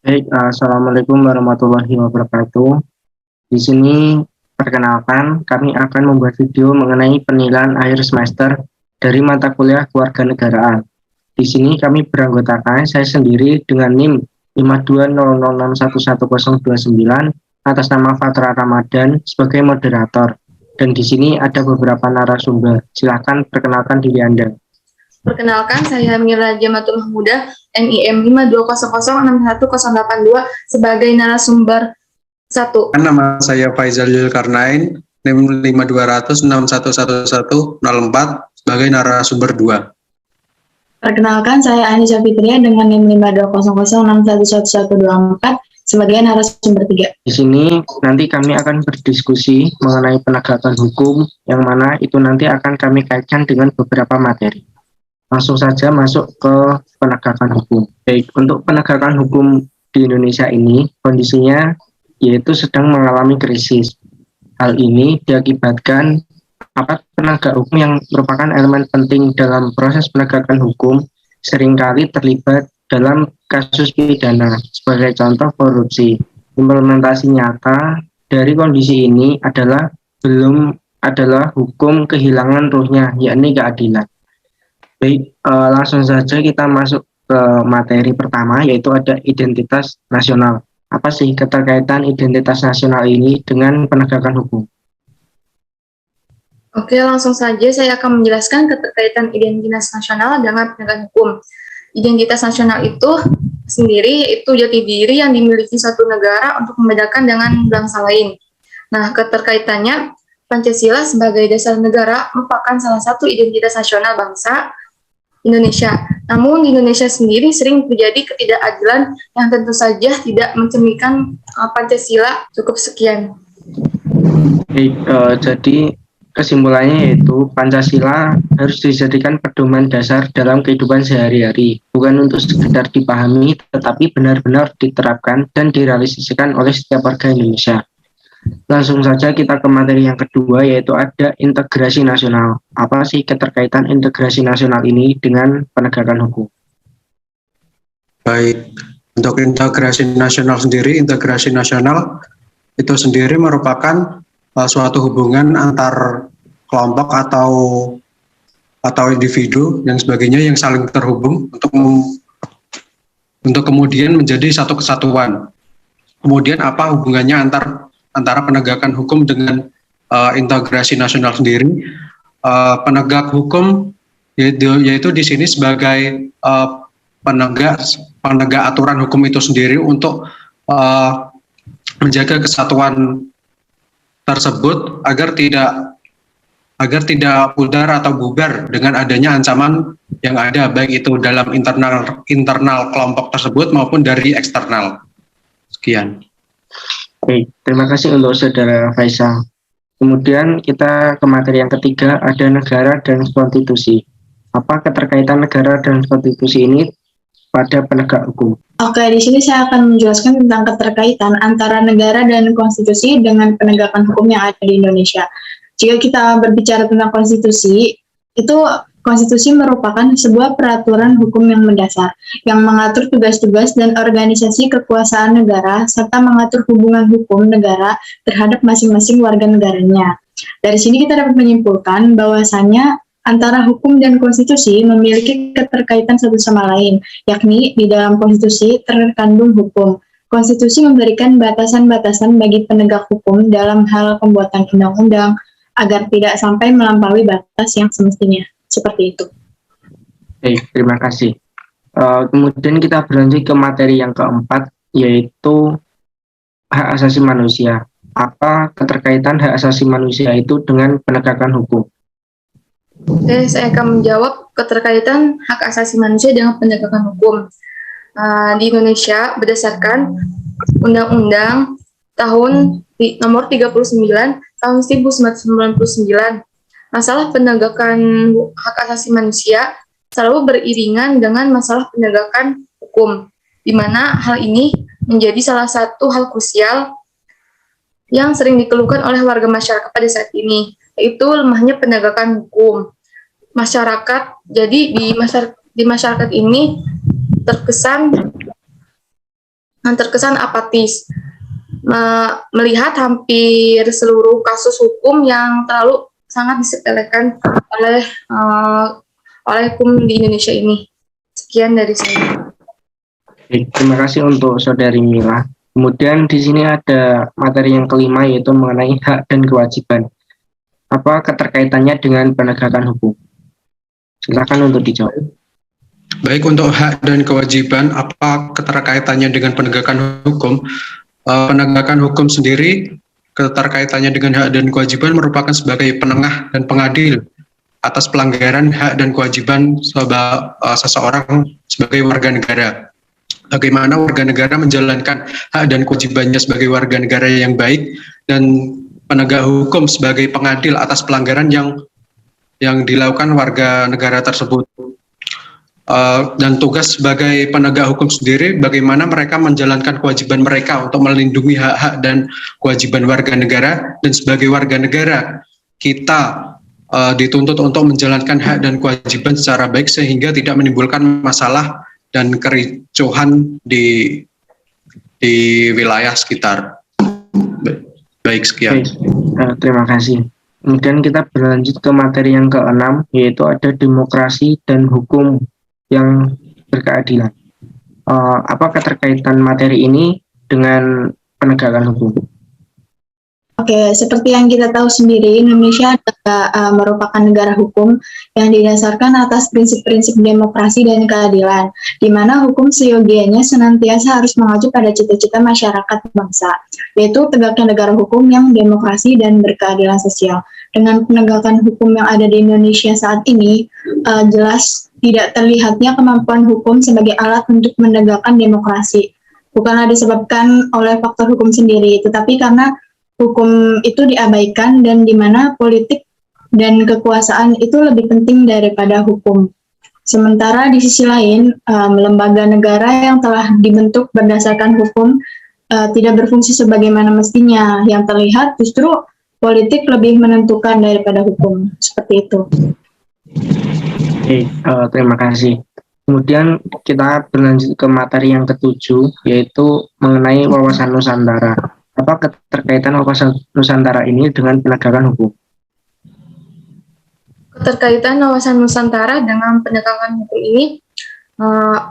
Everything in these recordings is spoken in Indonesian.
Baik, Assalamualaikum warahmatullahi wabarakatuh. Di sini, perkenalkan, kami akan membuat video mengenai penilaian akhir semester dari mata kuliah kewarganegaraan. Di sini kami beranggotakan saya sendiri dengan NIM 52006111029 atas nama Fatra Ramadan sebagai moderator. Dan di sini ada beberapa narasumber. Silakan perkenalkan diri Anda. Perkenalkan, saya Mira Jamatul Mahmudah, NIM 520061082 sebagai narasumber 1. Nama saya Faizal Zulkarnain, NIM 52006111104 sebagai narasumber 2. Perkenalkan, saya Anissa Fitria dengan NIM 52006111124 sebagai narasumber 3. Di sini nanti kami akan berdiskusi mengenai penegakan hukum, yang mana itu nanti akan kami kaitkan dengan beberapa materi. Langsung saja masuk ke penegakan hukum. Baik, untuk penegakan hukum di Indonesia ini, kondisinya yaitu sedang mengalami krisis. Hal ini diakibatkan aparat penegak hukum yang merupakan elemen penting dalam proses penegakan hukum seringkali terlibat dalam kasus pidana. Sebagai contoh korupsi, implementasi nyata dari kondisi ini adalah hukum kehilangan ruhnya, yakni keadilan. Baik, langsung saja kita masuk ke materi pertama, yaitu ada identitas nasional. Apa sih keterkaitan identitas nasional ini dengan penegakan hukum? Oke, langsung saja saya akan menjelaskan keterkaitan identitas nasional dengan penegakan hukum. Identitas nasional itu sendiri yaitu jati diri yang dimiliki suatu negara untuk membedakan dengan bangsa lain. Nah, keterkaitannya, Pancasila sebagai dasar negara merupakan salah satu identitas nasional bangsa Indonesia. Namun di Indonesia sendiri sering terjadi ketidakadilan yang tentu saja tidak mencerminkan Pancasila. Cukup sekian. Baik, jadi kesimpulannya yaitu Pancasila harus dijadikan pedoman dasar dalam kehidupan sehari-hari, bukan untuk sekedar dipahami, tetapi benar-benar diterapkan dan direalisasikan oleh setiap warga Indonesia. Langsung saja kita ke materi yang kedua, yaitu ada integrasi nasional. Apa sih keterkaitan integrasi nasional ini dengan penegakan hukum? Baik, untuk integrasi nasional sendiri, integrasi nasional itu sendiri merupakan suatu hubungan antar kelompok atau individu yang sebagainya yang saling terhubung untuk kemudian menjadi satu kesatuan. Kemudian apa hubungannya antara penegakan hukum dengan integrasi nasional sendiri? Penegak hukum yaitu di sini sebagai penegak aturan hukum itu sendiri untuk menjaga kesatuan tersebut agar tidak pudar atau bubar dengan adanya ancaman yang ada, baik itu dalam internal kelompok tersebut maupun dari eksternal. Sekian. Baik, terima kasih untuk Saudara Faisal. Kemudian kita ke materi yang ketiga, ada negara dan konstitusi. Apa keterkaitan negara dan konstitusi ini pada penegak hukum? Oke, di sini saya akan menjelaskan tentang keterkaitan antara negara dan konstitusi dengan penegakan hukum yang ada di Indonesia. Jika kita berbicara tentang konstitusi, itu konstitusi merupakan sebuah peraturan hukum yang mendasar, yang mengatur tugas-tugas dan organisasi kekuasaan negara, serta mengatur hubungan hukum negara terhadap masing-masing warga negaranya. Dari sini kita dapat menyimpulkan bahwasannya antara hukum dan konstitusi memiliki keterkaitan satu sama lain, yakni di dalam konstitusi terkandung hukum. Konstitusi memberikan batasan-batasan bagi penegak hukum dalam hal pembuatan undang-undang, agar tidak sampai melampaui batas yang semestinya. Seperti itu. Baik, terima kasih. Kemudian kita berlanjut ke materi yang keempat, yaitu hak asasi manusia. Apa keterkaitan hak asasi manusia itu dengan penegakan hukum? Oke, saya akan menjawab keterkaitan hak asasi manusia dengan penegakan hukum. Di Indonesia, berdasarkan Undang-Undang tahun nomor 39 tahun 1999, masalah penegakan hak asasi manusia selalu beriringan dengan masalah penegakan hukum, di mana hal ini menjadi salah satu hal krusial yang sering dikeluhkan oleh warga masyarakat pada saat ini, yaitu lemahnya penegakan hukum. Masyarakat, jadi di masyarakat ini terkesan terkesan apatis, melihat hampir seluruh kasus hukum yang terlalu sangat disepelekan oleh hukum di Indonesia ini. Sekian dari saya. Terima kasih untuk Saudari Mila. Kemudian di sini ada materi yang kelima, yaitu mengenai hak dan kewajiban. Apa keterkaitannya dengan penegakan hukum? Silakan untuk dijawab. Baik, untuk hak dan kewajiban, apa keterkaitannya dengan penegakan hukum? Penegakan hukum sendiri, keterkaitannya dengan hak dan kewajiban merupakan sebagai penengah dan pengadil atas pelanggaran hak dan kewajiban seseorang sebagai warga negara. Bagaimana warga negara menjalankan hak dan kewajibannya sebagai warga negara yang baik, dan penegak hukum sebagai pengadil atas pelanggaran yang dilakukan warga negara tersebut. Dan tugas sebagai penegak hukum sendiri, bagaimana mereka menjalankan kewajiban mereka untuk melindungi hak-hak dan kewajiban warga negara, dan sebagai warga negara kita dituntut untuk menjalankan hak dan kewajiban secara baik sehingga tidak menimbulkan masalah dan kericuhan di wilayah sekitar. Baik, sekian. Terima kasih. Kemudian kita berlanjut ke materi yang keenam, yaitu ada demokrasi dan hukum yang berkeadilan. Apa keterkaitan materi ini dengan penegakan hukum? Oke, seperti yang kita tahu sendiri, Indonesia adalah merupakan negara hukum yang didasarkan atas prinsip-prinsip demokrasi dan keadilan, di mana hukum seyogianya senantiasa harus mengacu pada cita-cita masyarakat bangsa, yaitu tegaknya negara hukum yang demokrasi dan berkeadilan sosial. Dengan penegakan hukum yang ada di Indonesia saat ini, jelas tidak terlihatnya kemampuan hukum sebagai alat untuk menegakkan demokrasi. Bukanlah disebabkan oleh faktor hukum sendiri, tetapi karena hukum itu diabaikan dan di mana politik dan kekuasaan itu lebih penting daripada hukum. Sementara di sisi lain, lembaga negara yang telah dibentuk berdasarkan hukum tidak berfungsi sebagaimana mestinya. Yang terlihat justru politik lebih menentukan daripada hukum. Seperti itu. Terima kasih. Kemudian kita berlanjut ke materi yang ketujuh, yaitu mengenai wawasan Nusantara. Apa keterkaitan wawasan Nusantara ini dengan penegakan hukum? Keterkaitan wawasan Nusantara dengan penegakan hukum ini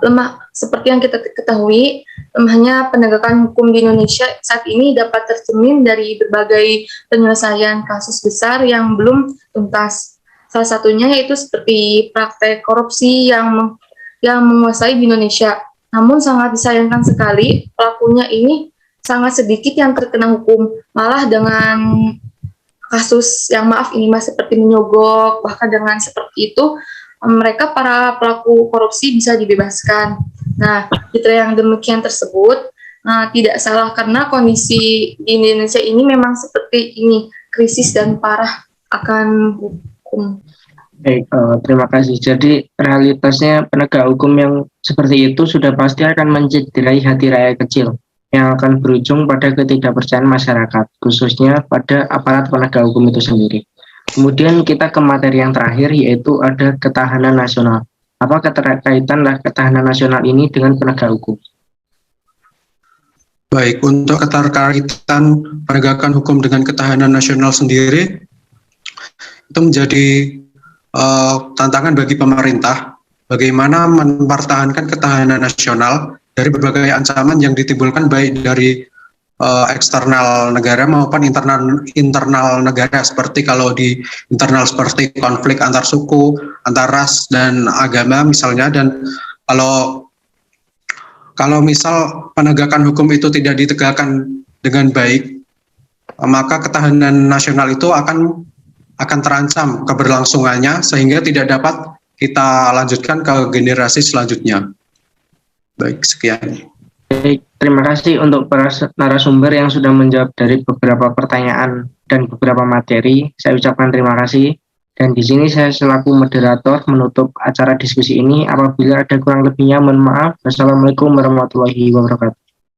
lemah. Seperti yang kita ketahui, lemahnya penegakan hukum di Indonesia saat ini dapat tercermin dari berbagai penyelesaian kasus besar yang belum tuntas. Salah satunya yaitu seperti praktek korupsi yang menguasai di Indonesia. Namun sangat disayangkan sekali, pelakunya ini sangat sedikit yang terkena hukum. Malah dengan kasus yang seperti menyogok, bahkan dengan seperti itu, mereka para pelaku korupsi bisa dibebaskan. Nah, citra yang demikian tersebut tidak salah karena kondisi di Indonesia ini memang seperti ini, krisis dan parah akan hukum. Baik, terima kasih. Jadi realitasnya penegak hukum yang seperti itu sudah pasti akan mencederai hati rakyat kecil, yang akan berujung pada ketidakpercayaan masyarakat, khususnya pada aparat penegak hukum itu sendiri. Kemudian kita ke materi yang terakhir, yaitu ada ketahanan nasional. Apa keterkaitan ketahanan nasional ini dengan penegak hukum? Baik, untuk keterkaitan penegakan hukum dengan ketahanan nasional sendiri, itu menjadi tantangan bagi pemerintah, bagaimana mempertahankan ketahanan nasional dari berbagai ancaman yang ditimbulkan baik dari eksternal negara maupun internal negara, seperti kalau di internal seperti konflik antar suku, antar ras dan agama misalnya. Dan kalau misal penegakan hukum itu tidak ditegakkan dengan baik, maka ketahanan nasional itu akan terancam keberlangsungannya sehingga tidak dapat kita lanjutkan ke generasi selanjutnya. Baik, sekian. Baik, terima kasih untuk para narasumber yang sudah menjawab dari beberapa pertanyaan dan beberapa materi. Saya ucapkan terima kasih. Dan di sini saya selaku moderator menutup acara diskusi ini. Apabila ada kurang lebihnya, mohon maaf. Wassalamualaikum warahmatullahi wabarakatuh.